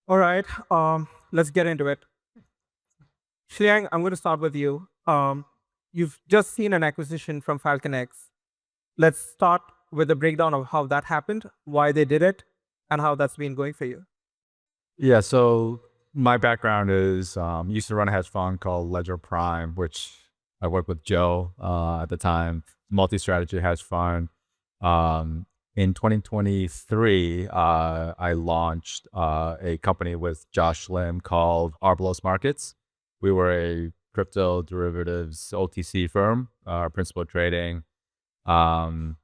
All right, let's get into it. Shiliang, I'm going to start with you. You've just seen an acquisition from FalconX. Let's start with a breakdown of how that happened, why they did it, and how that's been going for you. Yeah, so my background is used to run a hedge fund called Ledger Prime, which I worked with Joe at the time, multi-strategy hedge fund. Um, in 2023, I launched a company with Josh Lim called Arblos Markets. We were a crypto derivatives OTC firm, principal trading. Um,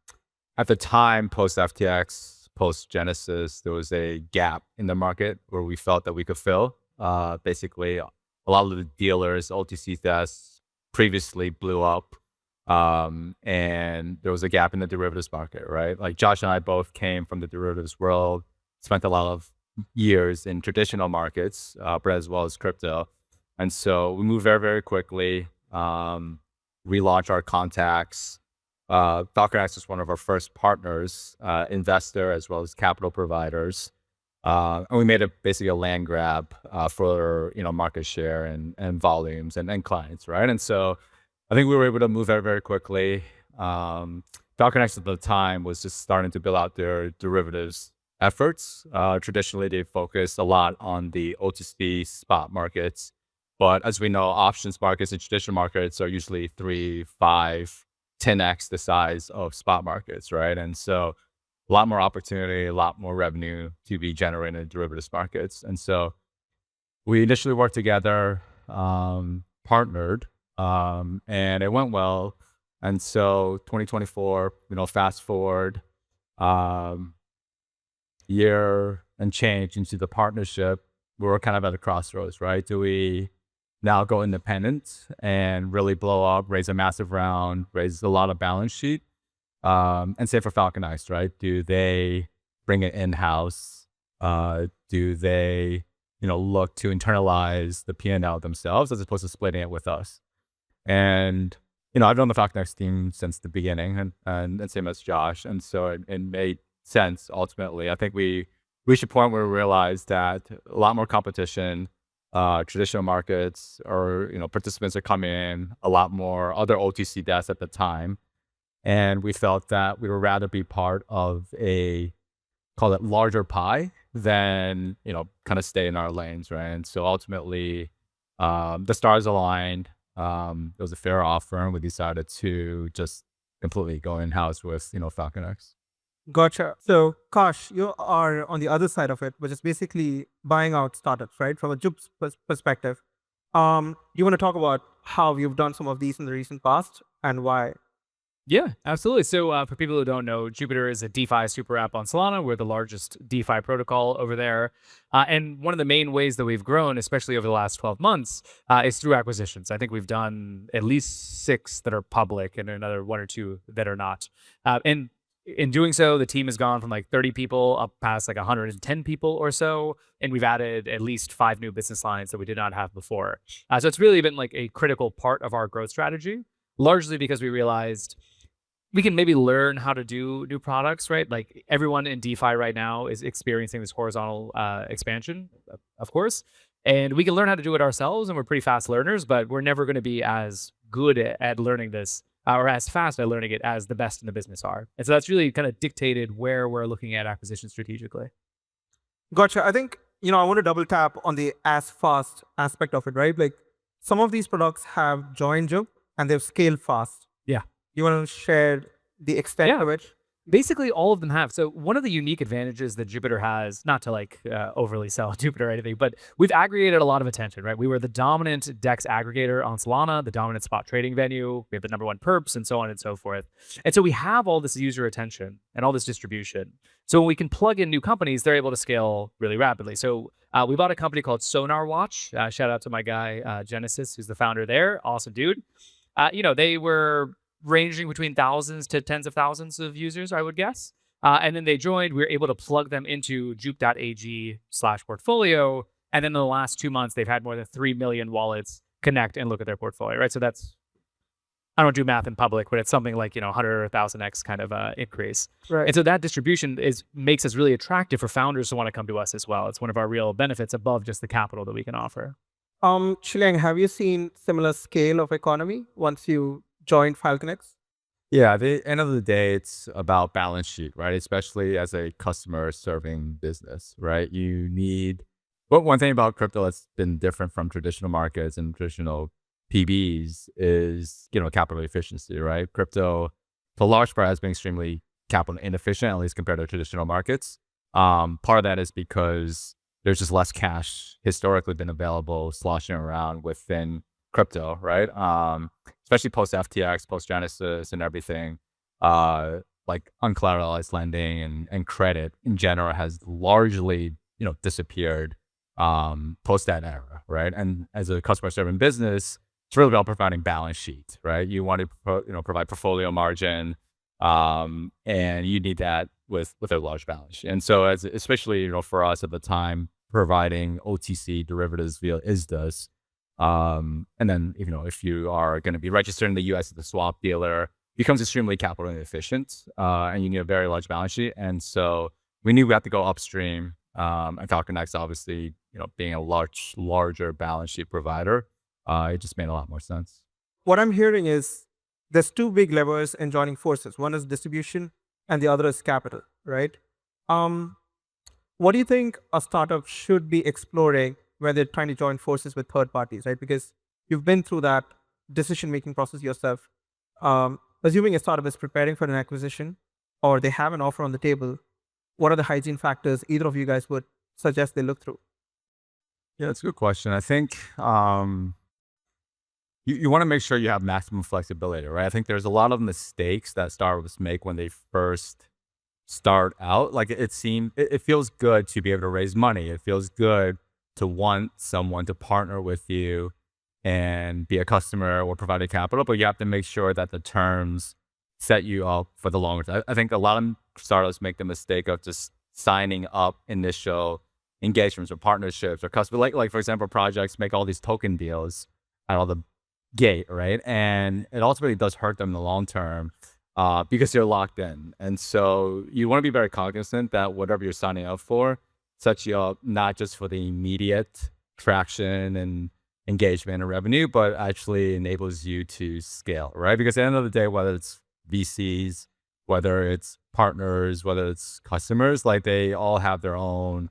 at the time, post FTX, post Genesis, there was a gap in the market where we felt that we could fill. Basically, a lot of the dealers, OTC desks previously blew up. And there was a gap in the derivatives market, right? Like Josh and I both came from the derivatives world, spent a lot of years in traditional markets, but as well as crypto. And so we moved very, very quickly, relaunched our contacts. ThoughtConnect was one of our first partners, investor as well as capital providers. And we made it basically a land grab for market share and volumes and clients, right? And so I think we were able to move very, very quickly. ThoughtConnect at the time was just starting to build out their derivatives efforts. Traditionally, they focused a lot on the OTC spot markets. But as we know, options markets and traditional markets are usually 3, 5, 10x the size of spot markets, right? And so a lot more opportunity, a lot more revenue to be generated in derivatives markets. And so we initially worked together, partnered, and it went well. And so 2024, fast forward year and change into the partnership, we were kind of at a crossroads, right? Do we now go independent and really blow up, raise a massive round, raise a lot of balance sheet? And say for FalconX, right? Do they bring it in-house? Do they, look to internalize the P&L themselves as opposed to splitting it with us? And, I've known the FalconX team since the beginning and same as Josh. And so it made sense ultimately. I think we reached a point where we realized that a lot more competition, traditional markets or, participants are coming in, a lot more other OTC desks at the time. And we felt that we would rather be part of a, call it larger pie than, kind of stay in our lanes, right? And so ultimately, the stars aligned. It was a fair offer and we decided to just completely go in-house with, FalconX. Gotcha. So, Kash, you are on the other side of it, which is basically buying out startups, right? From a Jup's perspective. You want to talk about how you've done some of these in the recent past and why? Yeah, absolutely. So for people who don't know, Jupiter is a DeFi super app on Solana. We're the largest DeFi protocol over there. And one of the main ways that we've grown, especially over the last 12 months, is through acquisitions. I think we've done at least 6 that are public and another 1 or 2 that are not. And in doing so, the team has gone from like 30 people up past like 110 people or so. And we've added at least 5 new business lines that we did not have before. So it's really been like a critical part of our growth strategy, largely because we realized we can maybe learn how to do new products, right? Like everyone in DeFi right now is experiencing this horizontal expansion, of course, and we can learn how to do it ourselves. And we're pretty fast learners, but we're never going to be as good at learning this or as fast at learning it as the best in the business are. And so that's really kind of dictated where we're looking at acquisition strategically. Gotcha. I think, I want to double tap on the as fast aspect of it, right? Like some of these products have joined Jup and they've scaled fast. Yeah. You want to share the extent Yeah. of it? Basically, all of them have. So one of the unique advantages that Jupiter has, not to like overly sell Jupiter or anything, but we've aggregated a lot of attention, right? We were the dominant DEX aggregator on Solana, the dominant spot trading venue. We have the #1 perps and so on and so forth. And so we have all this user attention and all this distribution. So when we can plug in new companies, they're able to scale really rapidly. So we bought a company called Sonar Watch. Shout out to my guy, Genesis, who's the founder there. Awesome dude. They were ranging between thousands to tens of thousands of users, I would guess. And then they joined. We were able to plug them into juke.ag/portfolio. And then in the last 2 months, they've had more than 3 million wallets connect and look at their portfolio, right? So that's I don't do math in public, but it's something like 100 or 1,000x kind of increase. Right. And so that distribution makes us really attractive for founders to want to come to us as well. It's one of our real benefits above just the capital that we can offer. Shiliang, have you seen similar scale of economy once you joined FalconX? Yeah, at the end of the day, it's about balance sheet, right? Especially as a customer serving business, right? You need, but one thing about crypto that's been different from traditional markets and traditional PBs is, capital efficiency, right? Crypto, for large part, has been extremely capital inefficient, at least compared to traditional markets. Part of that is because there's just less cash historically been available sloshing around within crypto, right? Especially post FTX, post Genesis and everything, like uncollateralized lending and credit in general has largely, disappeared post that era, right? And as a customer serving business, it's really about providing balance sheet, right? You want to, provide portfolio margin, and you need that with a large balance sheet. And so, especially, for us at the time, providing OTC derivatives via ISDAs. And then, if you are going to be registered in the US as a swap dealer, becomes extremely capital inefficient, and you need a very large balance sheet. And so we knew we had to go upstream. And FalconX, obviously, being a larger balance sheet provider, it just made a lot more sense. What I'm hearing is there's two big levers in joining forces. One is distribution and the other is capital, right? What do you think a startup should be exploring when they're trying to join forces with third parties, right? Because you've been through that decision-making process yourself. Assuming a startup is preparing for an acquisition or they have an offer on the table, what are the hygiene factors either of you guys would suggest they look through? Yeah, that's a good question. I think you want to make sure you have maximum flexibility, right? I think there's a lot of mistakes that startups make when they first start out. Like it feels good to be able to raise money. It feels good to want someone to partner with you and be a customer or provide a capital, but you have to make sure that the terms set you up for the longer term. I think a lot of startups make the mistake of just signing up initial engagements or partnerships or customers. Like for example, projects make all these token deals out of the gate, right? And it ultimately does hurt them in the long term because you're locked in. And so you want to be very cognizant that whatever you're signing up for sets you up not just for the immediate traction and engagement and revenue, but actually enables you to scale, right? Because at the end of the day, whether it's VCs, whether it's partners, whether it's customers, like they all have their own,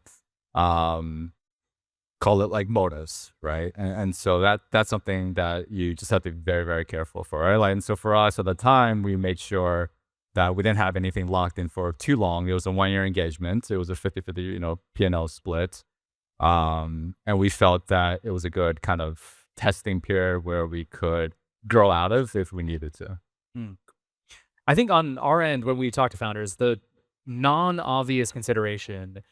call it like motives, right? And so that's something that you just have to be very, very careful for, right? Like, and so for us at the time, we made sure that we didn't have anything locked in for too long. It was a 1-year engagement. It was a 50-50, P&L split. And we felt that it was a good kind of testing period where we could grow out of if we needed to. I think on our end, when we talk to founders, the non-obvious consideration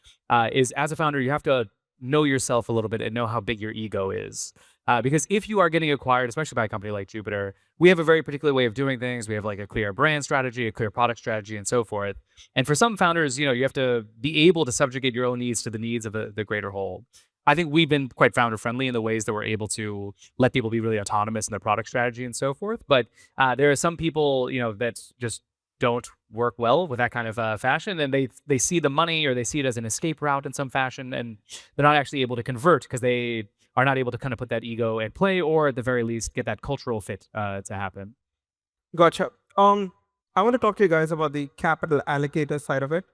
is as a founder, you have to know yourself a little bit and know how big your ego is. Because if you are getting acquired, especially by a company like Jupiter, we have a very particular way of doing things. We have like a clear brand strategy, a clear product strategy, and so forth. And for some founders, you have to be able to subjugate your own needs to the needs of the greater whole. I think we've been quite founder friendly in the ways that we're able to let people be really autonomous in their product strategy and so forth. But there are some people, that just don't work well with that kind of fashion, and they see the money or they see it as an escape route in some fashion, and they're not actually able to convert because they are not able to kind of put that ego at play, or at the very least get that cultural fit to happen. Gotcha. I want to talk to you guys about the capital allocator side of it,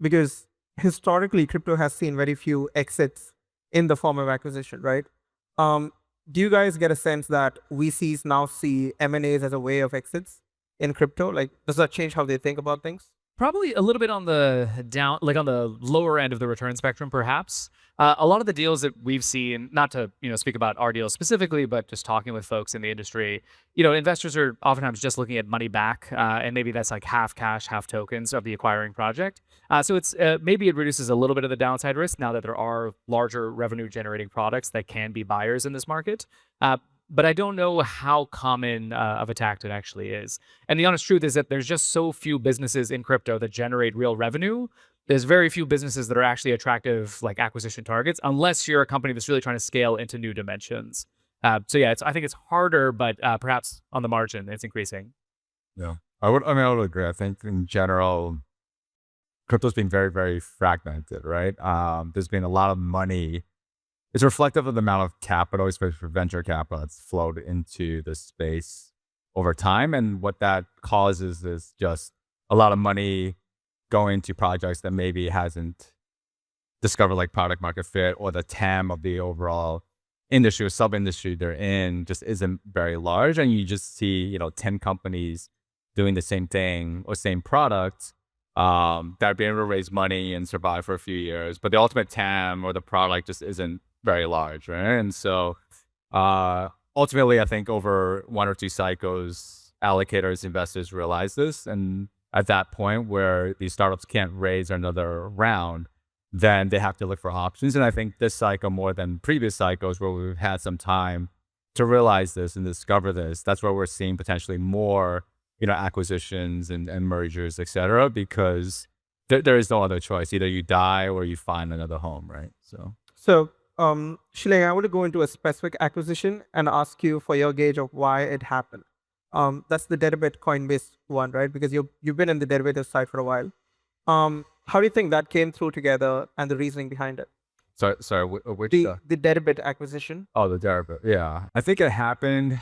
because historically crypto has seen very few exits in the form of acquisition, right? Do you guys get a sense that VCs now see M&As as a way of exits in crypto? Like, does that change how they think about things? Probably a little bit on the down, like on the lower end of the return spectrum, perhaps. A lot of the deals that we've seen, not to speak about our deals specifically, but just talking with folks in the industry, investors are oftentimes just looking at money back, and maybe that's like half cash, half tokens of the acquiring project. So it's maybe it reduces a little bit of the downside risk now that there are larger revenue generating products that can be buyers in this market. But I don't know how common of a tact it actually is. And the honest truth is that there's just so few businesses in crypto that generate real revenue. There's very few businesses that are actually attractive like acquisition targets, unless you're a company that's really trying to scale into new dimensions. So yeah, I think it's harder, but perhaps on the margin, it's increasing. Yeah, I would agree. I think in general, crypto's been very, very fragmented, right? There's been a lot of money. It's reflective of the amount of capital, especially for venture capital, that's flowed into the space over time. And what that causes is just a lot of money going to projects that maybe hasn't discovered like product market fit, or the TAM of the overall industry or sub-industry they're in just isn't very large. And you just see, 10 companies doing the same thing or same product that are being able to raise money and survive for a few years. But the ultimate TAM or the product just isn't very large, right? And so ultimately, I think over 1 or 2 cycles, allocators, investors realize this. And at that point where these startups can't raise another round, then they have to look for options. And I think this cycle, more than previous cycles where we've had some time to realize this and discover this, that's where we're seeing potentially more, acquisitions and mergers, et cetera, because there is no other choice. Either you die or you find another home, right? So, Shiliang, I want to go into a specific acquisition and ask you for your gauge of why it happened. That's the derivative Coinbase one, right? Because you've been in the derivative side for a while. How do you think that came through together and the reasoning behind it? Sorry, which the derivative acquisition? Oh, the derivative. Yeah, I think it happened.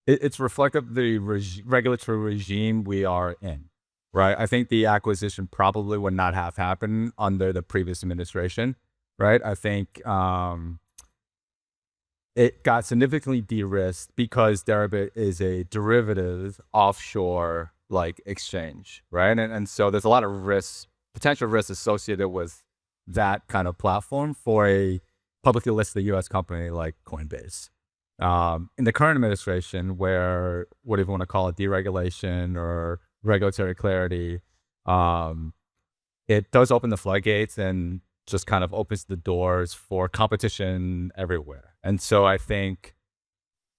It's reflective of the regulatory regime we are in, right? I think the acquisition probably would not have happened under the previous administration, right? I think it got significantly de-risked because Deribit is a derivative offshore like exchange, right? And so there's a lot of potential risks associated with that kind of platform for a publicly listed US company like Coinbase. In the current administration, where whatever you want to call it, deregulation or regulatory clarity, it does open the floodgates and just kind of opens the doors for competition everywhere. And so I think,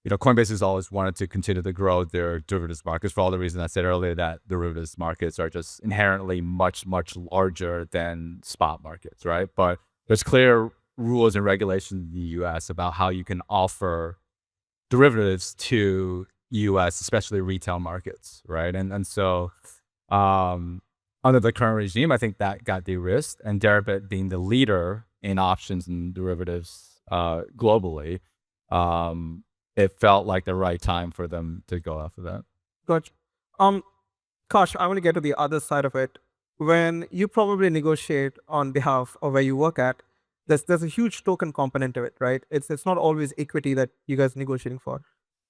Coinbase has always wanted to continue to grow their derivatives markets for all the reasons I said earlier, that derivatives markets are just inherently much, much larger than spot markets, right? But there's clear rules and regulations in the US about how you can offer derivatives to US, especially retail markets, right? And so under the current regime, I think that got de-risked, and Deribit being the leader in options and derivatives globally, it felt like the right time for them to go after that. Gotcha. Kash, I want to get to the other side of it. When you probably negotiate on behalf of where you work at, there's a huge token component to it, right? It's not always equity that you guys are negotiating for.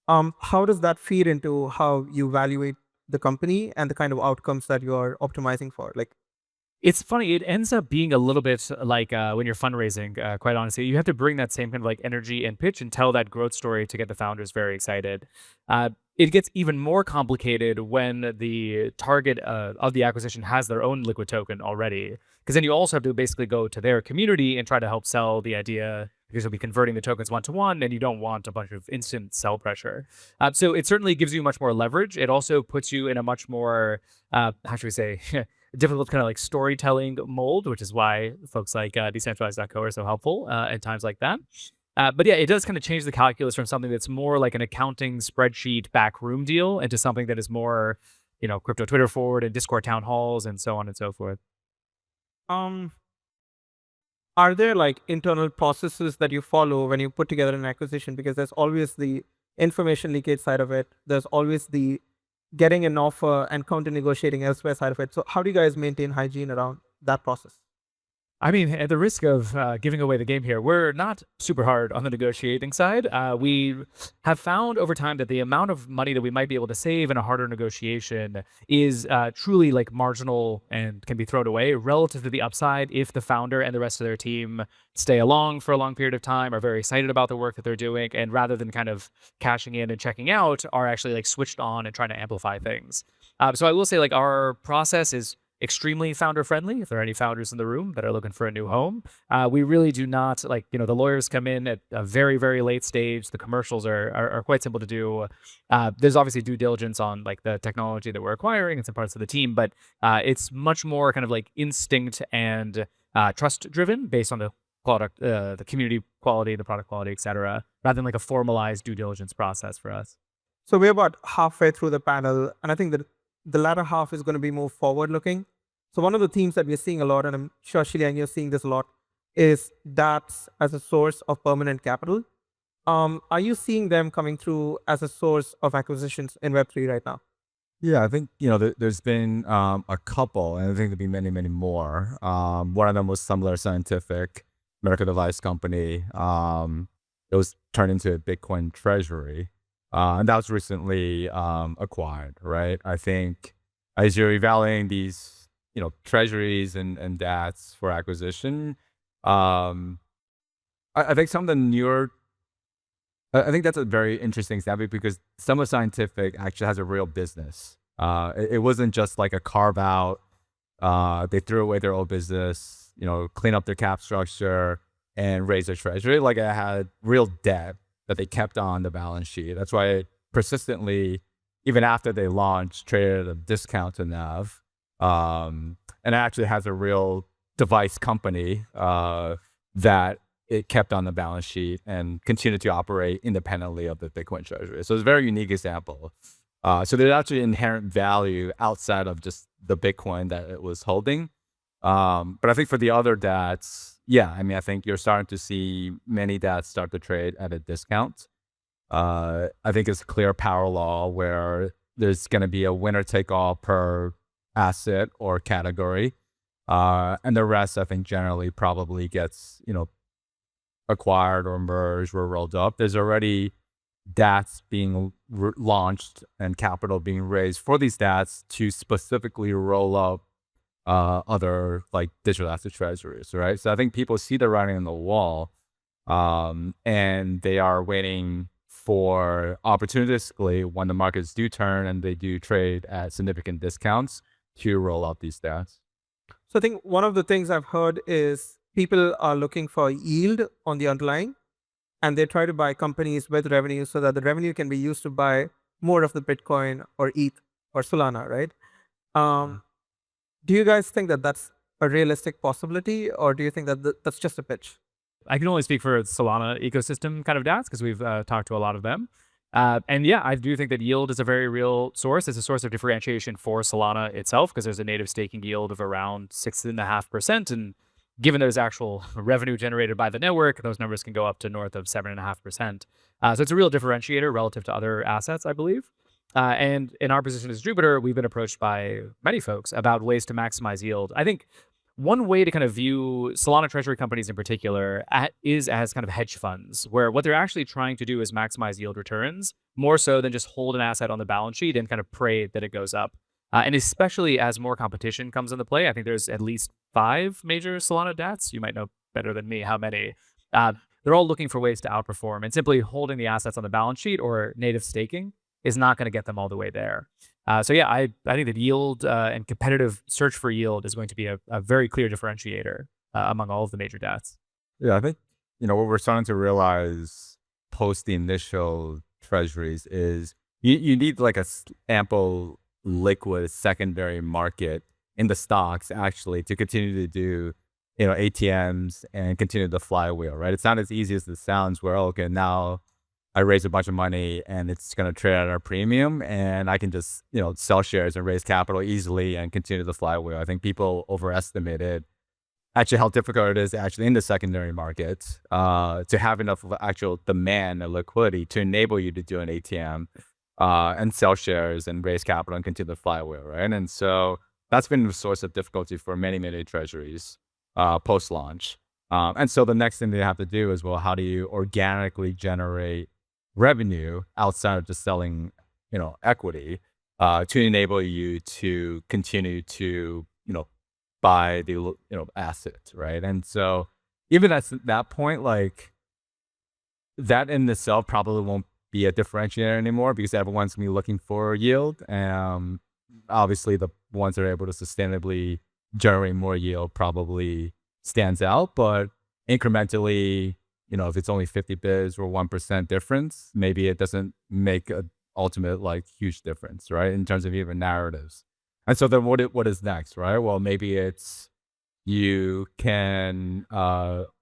How does that feed into how you evaluate the company and the kind of outcomes that you are optimizing for? Like, it's funny. It ends up being a little bit like when you're fundraising, quite honestly. You have to bring that same kind of like energy and pitch and tell that growth story to get the founders very excited. It gets even more complicated when the target of the acquisition has their own liquid token already. Because then you also have to basically go to their community and try to help sell the idea, because you'll be converting the tokens 1-to-1 and you don't want a bunch of instant sell pressure. So it certainly gives you much more leverage. It also puts you in a much more, how should we say, difficult kind of like storytelling mold, which is why folks like decentralized.co are so helpful at times like that. But yeah, it does kind of change the calculus from something that's more like an accounting spreadsheet backroom deal into something that is more, crypto Twitter forward and Discord town halls and so on and so forth. are there like internal processes that you follow when you put together an acquisition? Because there's always the information leakage side of it. There's always the getting an offer and counter negotiating elsewhere side of it. So how do you guys maintain hygiene around that process? I mean, at the risk of giving away the game here, we're not super hard on the negotiating side. We have found over time that the amount of money that we might be able to save in a harder negotiation is truly like marginal and can be thrown away relative to the upside if the founder and the rest of their team stay along for a long period of time, are very excited about the work that they're doing, and rather than kind of cashing in and checking out, are actually like switched on and trying to amplify things. So I will say like our process is extremely founder friendly. If there are any founders in the room that are looking for a new home, we really do not the lawyers come in at a very, very late stage. The commercials are quite simple to do. There's obviously due diligence on like the technology that we're acquiring and some parts of the team, but it's much more kind of like instinct and trust driven based on the product, the community quality, the product quality, et cetera, rather than like a formalized due diligence process for us. So we're about halfway through the panel, and I think that the latter half is going to be more forward-looking. So one of the themes that we're seeing a lot, and I'm sure Shiliang, you're seeing this a lot, is DATs as a source of permanent capital. Are you seeing them coming through as a source of acquisitions in Web3 right now? Yeah, I think, there's been a couple, and I think there'll be many, many more. One of them was Similar Scientific, medical device company. It was turned into a Bitcoin treasury, and that was recently acquired, right? I think as you're evaluating these, treasuries and DATs for acquisition, I think some of the newer, I think that's a very interesting example because Similar Scientific actually has a real business. It wasn't just like a carve out. They threw away their old business, clean up their cap structure and raise their treasury. Like it had real debt that they kept on the balance sheet. That's why it persistently, even after they launched, traded at a discount to NAV. And it actually has a real device company that it kept on the balance sheet and continued to operate independently of the Bitcoin treasury. So it's a very unique example. So there's actually inherent value outside of just the Bitcoin that it was holding. But I think for the other DATs, I think you're starting to see many DATs start to trade at a discount. I think it's a clear power law where there's going to be a winner take all per asset or category. And the rest, I think, generally probably gets, acquired or merged or rolled up. There's already DATs being launched and capital being raised for these DATs to specifically roll up other like digital asset treasuries, right? So I think people see the writing on the wall, and they are waiting for opportunistically when the markets do turn and they do trade at significant discounts to roll up these DATs. So I think one of the things I've heard is people are looking for yield on the underlying, and they try to buy companies with revenue so that the revenue can be used to buy more of the Bitcoin or ETH or Solana, right? Do you guys think that that's a realistic possibility, or do you think that that's just a pitch? I can only speak for Solana ecosystem kind of DATs because we've talked to a lot of them. And yeah, I do think that yield is a very real source. It's a source of differentiation for Solana itself because there's a native staking yield of around 6.5%. And given there's actual revenue generated by the network, those numbers can go up to north of 7.5%. So it's a real differentiator relative to other assets, I believe. And in our position as Jupiter, we've been approached by many folks about ways to maximize yield. I think one way to kind of view Solana treasury companies in particular is as kind of hedge funds, where what they're actually trying to do is maximize yield returns more so than just hold an asset on the balance sheet and kind of pray that it goes up. And especially as more competition comes into play, I think there's at least 5 major Solana DATs. You might know better than me how many. They're all looking for ways to outperform, and simply holding the assets on the balance sheet or native staking is not going to get them all the way there. So yeah, I think that yield and competitive search for yield is going to be a very clear differentiator among all of the major DATs. Yeah, I think, what we're starting to realize post the initial treasuries is you need like a ample liquid secondary market in the stocks actually to continue to do, ATMs and continue the flywheel, right? It's not as easy as it sounds where, okay, now I raise a bunch of money and it's going to trade at a premium and I can just, sell shares and raise capital easily and continue the flywheel. I think people overestimated actually how difficult it is actually in the secondary market to have enough of actual demand and liquidity to enable you to do an ATM and sell shares and raise capital and continue the flywheel, right? And so that's been a source of difficulty for many, many treasuries post-launch. And so the next thing they have to do is, well, how do you organically generate revenue outside of just selling, equity to enable you to continue to, buy the, asset, right? And so even at that point, like that in itself probably won't be a differentiator anymore because everyone's gonna be looking for yield. And obviously the ones that are able to sustainably generate more yield probably stands out, but incrementally, if it's only 50 bits or 1% difference, maybe it doesn't make an ultimate like huge difference, right? In terms of even narratives. And so then what is next, right? Well, maybe it's you can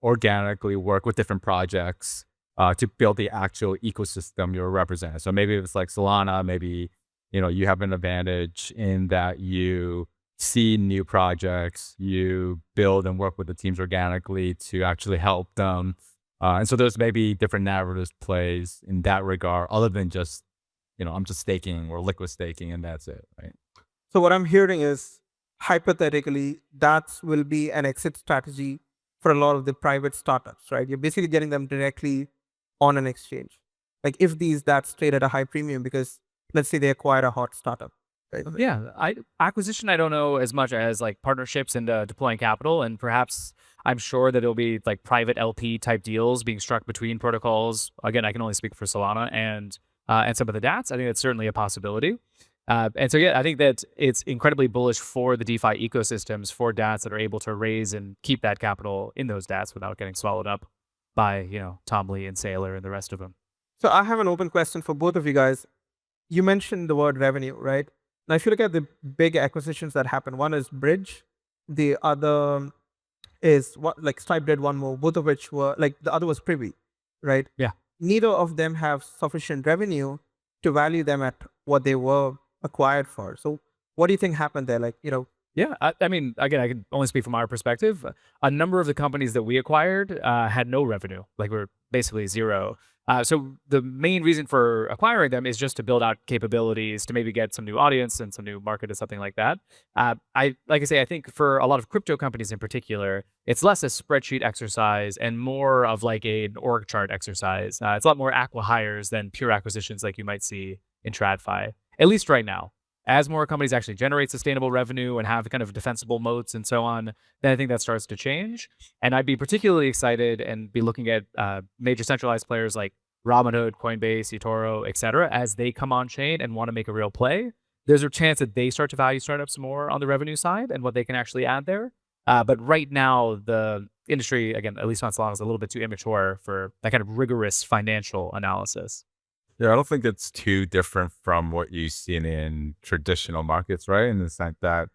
organically work with different projects to build the actual ecosystem you're representing. So maybe if it's like Solana, maybe you have an advantage in that you see new projects, you build and work with the teams organically to actually help them. And so there's maybe different narratives plays in that regard, other than just, I'm just staking or liquid staking and that's it, right? So what I'm hearing is, hypothetically, that will be an exit strategy for a lot of the private startups, right? You're basically getting them directly on an exchange. Like if these DATs trade at a high premium because let's say they acquire a hot startup. Right? Yeah, acquisition, I don't know as much as like partnerships and deploying capital, and perhaps I'm sure that it'll be like private LP type deals being struck between protocols. Again, I can only speak for Solana and some of the DATs. I think that's certainly a possibility. And so, yeah, I think that it's incredibly bullish for the DeFi ecosystems for DATs that are able to raise and keep that capital in those DATs without getting swallowed up by, Tom Lee and Saylor and the rest of them. So I have an open question for both of you guys. You mentioned the word revenue, right? Now, if you look at the big acquisitions that happen, one is Bridge, the other is like Stripe did one more, both of which were like the other was Privy, right? Yeah. Neither of them have sufficient revenue to value them at what they were acquired for. So what do you think happened there? Like, Yeah, I mean, again, I can only speak from our perspective. A number of the companies that we acquired had no revenue, like we're basically zero. So the main reason for acquiring them is just to build out capabilities to maybe get some new audience and some new market or something like that. I think for a lot of crypto companies in particular, it's less a spreadsheet exercise and more of like an org chart exercise. It's a lot more acqui-hires than pure acquisitions like you might see in TradFi, at least right now. As more companies actually generate sustainable revenue and have kind of defensible moats and so on, then I think that starts to change. And I'd be particularly excited and be looking at major centralized players like Robinhood, Coinbase, eToro, et cetera, as they come on chain and want to make a real play. There's a chance that they start to value startups more on the revenue side and what they can actually add there. But right now, the industry, again, at least on Solana, is a little bit too immature for that kind of rigorous financial analysis. Yeah, I don't think it's too different from what you've seen in traditional markets, right? In the sense that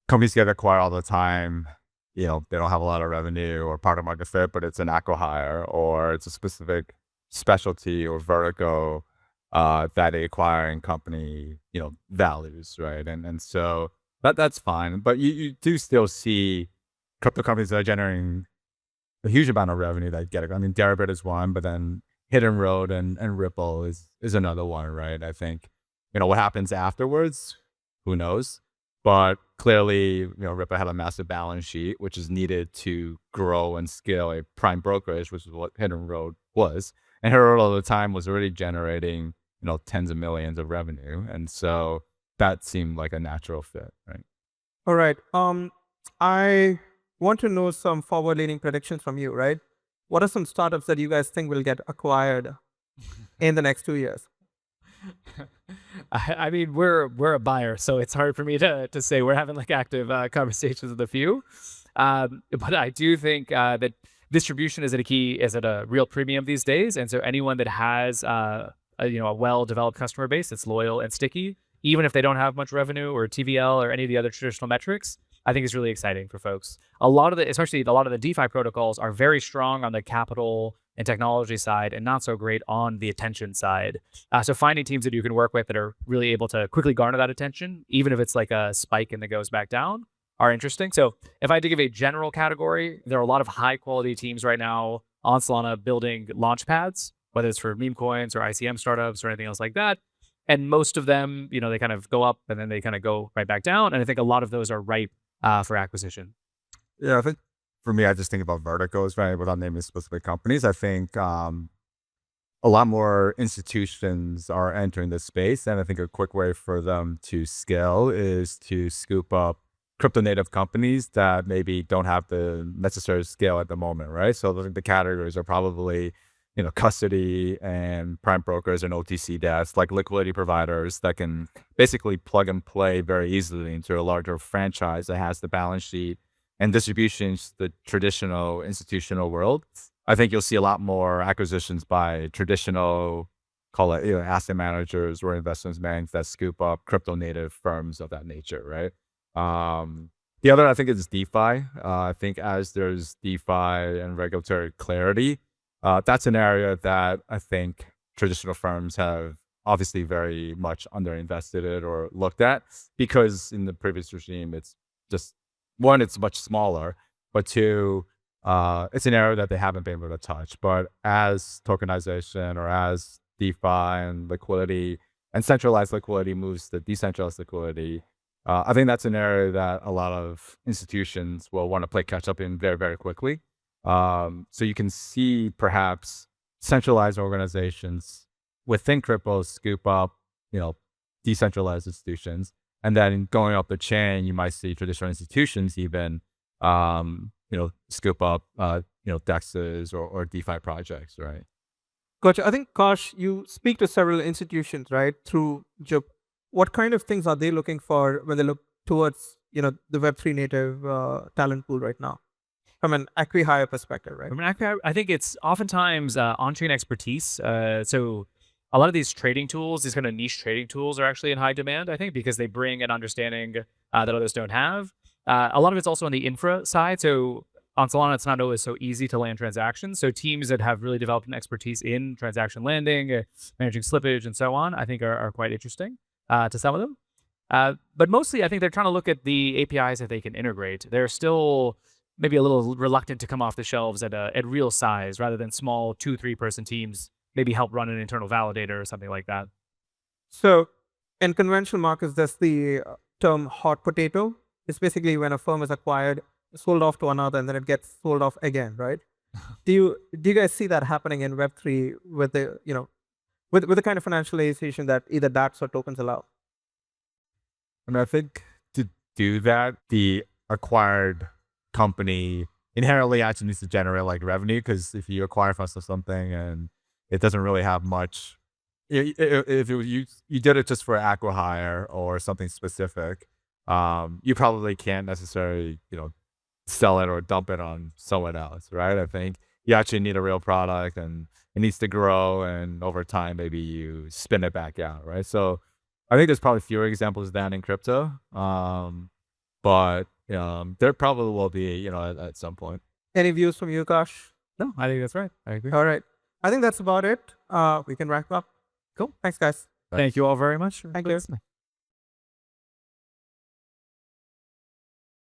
companies get acquired all the time. They don't have a lot of revenue or product market fit, but it's an acqui-hire or it's a specific specialty or vertical that the acquiring company, values, right? And so that's fine. But you do still see crypto companies that are generating a huge amount of revenue that get it. I mean, Deribit is one, but then Hidden Road and Ripple is another one, right? I think, what happens afterwards, who knows? But clearly, Ripple had a massive balance sheet, which is needed to grow and scale a prime brokerage, which is what Hidden Road was. And Hidden Road at the time was already generating, tens of millions of revenue. And so that seemed like a natural fit, right? all right. I want to know some forward-leaning predictions from you, right? What are some startups that you guys think will get acquired in the next 2 years? I mean, we're a buyer, so it's hard for me to say. We're having like active conversations with a few, but I do think that distribution is at a real premium these days, and so anyone that has a well-developed customer base that's loyal and sticky, even if they don't have much revenue or TVL or any of the other traditional metrics, I think is really exciting for folks. Especially a lot of the DeFi protocols are very strong on the capital and technology side and not so great on the attention side. So finding teams that you can work with that are really able to quickly garner that attention, even if it's like a spike and it goes back down, are interesting. So if I had to give a general category, there are a lot of high quality teams right now on Solana building launch pads, whether it's for meme coins or ICM startups or anything else like that. And most of them, they kind of go up and then they kind of go right back down. And I think a lot of those are ripe for acquisition. Yeah, I think for me, I just think about verticals, right? Without naming specific companies, I think a lot more institutions are entering this space. And I think a quick way for them to scale is to scoop up crypto native companies that maybe don't have the necessary scale at the moment, right? So the categories are probably, custody and prime brokers and OTC desks, like liquidity providers that can basically plug and play very easily into a larger franchise that has the balance sheet and distributions the traditional institutional world. I think you'll see a lot more acquisitions by traditional, call it, asset managers or investment banks that scoop up crypto native firms of that nature, right? The other, I think, is DeFi. I think as there's DeFi and regulatory clarity, that's an area that I think traditional firms have obviously very much underinvested in or looked at, because in the previous regime, it's just, one, it's much smaller, but two, it's an area that they haven't been able to touch. But as tokenization or as DeFi and liquidity and centralized liquidity moves to decentralized liquidity, I think that's an area that a lot of institutions will want to play catch up in very, very quickly. So you can see perhaps centralized organizations within crypto scoop up, decentralized institutions, and then going up the chain, you might see traditional institutions even, scoop up, DEXs or DeFi projects, right? Gotcha. I think, Kash, you speak to several institutions, right, through JUP. What kind of things are they looking for when they look towards, the Web3 native talent pool right now, from an acqui-hire perspective, right? From an acqui-hire, I think it's oftentimes on-chain expertise. So a lot of these trading tools, these kind of niche trading tools, are actually in high demand, I think, because they bring an understanding that others don't have. A lot of it's also on the infra side. So on Solana, it's not always so easy to land transactions. So teams that have really developed an expertise in transaction landing, managing slippage, and so on, I think are quite interesting to some of them. But mostly, I think they're trying to look at the APIs that they can integrate. They're still maybe a little reluctant to come off the shelves at real size, rather than small 2-3 person teams maybe help run an internal validator or something like that. So in conventional markets, there's the term hot potato. It's basically when a firm is acquired, sold off to another, and then it gets sold off again, right? Do you guys see that happening in Web3 with the, with the kind of financialization that either DApps or tokens allow? I mean, I think to do that, the acquired company inherently actually needs to generate like revenue, because if you acquire from something and it doesn't really have much, if you did it just for acqui-hire or something specific, you probably can't necessarily, sell it or dump it on someone else, right? I think you actually need a real product, and it needs to grow, and over time, maybe you spin it back out, right? So I think there's probably fewer examples of that in crypto, but there probably will be, at some point. Any views from you, Kash? No, I think that's right. I agree. All right. I think that's about it. We can wrap up. Cool. Thanks, guys. Thank you all very much. Thank you. Listening.